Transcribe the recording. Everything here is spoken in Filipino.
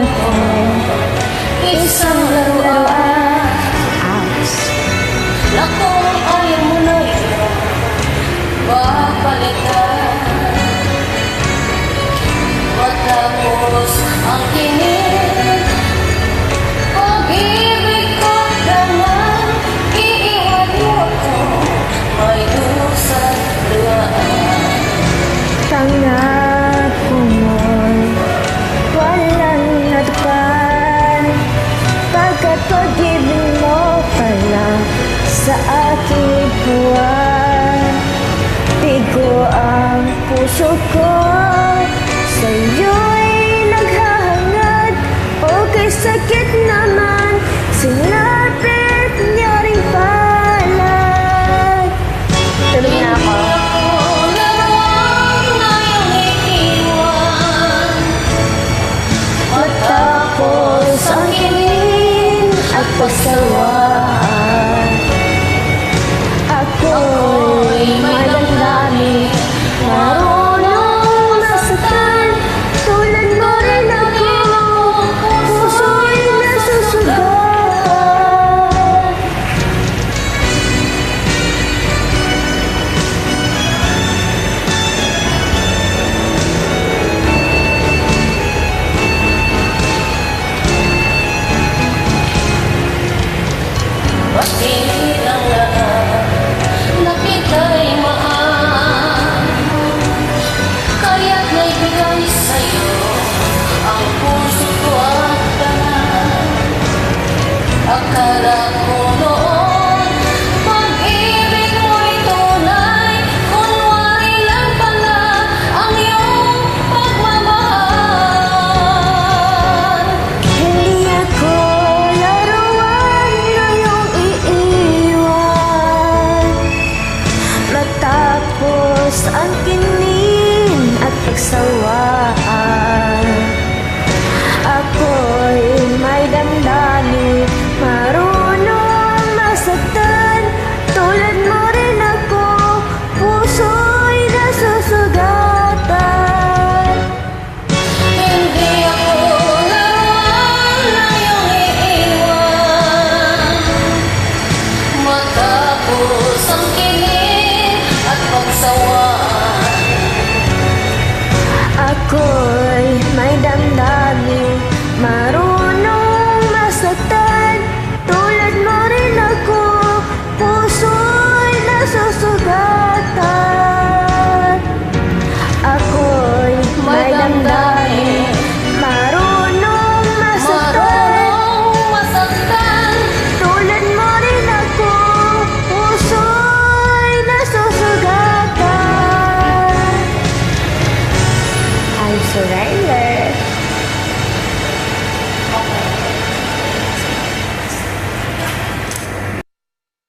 ko isang laruan. Na kung ayaw mo na yun, babalikan. Matapos ang kinig, pag-ibig ko naman, iiwan mo ako, may lusang luhaan. Pangako mo'y walang natupad, pagkat pag-ibig mo pala sa aking buwan. Bigo ang puso ko, sa'yo'y naghahangad, o kay sakit naman, sinapit niya rin palad. Tulog na ako. Matapos ang kinig at pagsawaan, Ako'y may damdamin, marunong masaktan, tulad mo rin ako, puso'y nasusugatan. bakit ang lahat na kita'y mahal, kaya't naibigay sa'yo ang puso ko at tanan. Akala ko noon pag-ibig mo'y tunay, kunwari lang pala ang iyong pagmamahal. Hindi ako laruan ngayong iiwan, matapos ang kinin at pagsawaan. Ako'y may damdamin, marunong masaktan, tulad mo rin ako, puso'y nasusugatan. Hindi ako laruan na iyong iiwan, matapos ang kinig at pagsawaan. Ako'y may damdamin, marunong masaktan, tulad mo rin ako, puso'y nasusugatan. Ako'y may damdamin, marunong masaktan, Marunong masaktan, tulad mo rin ako, puso'y nasusugatan. I'm so right.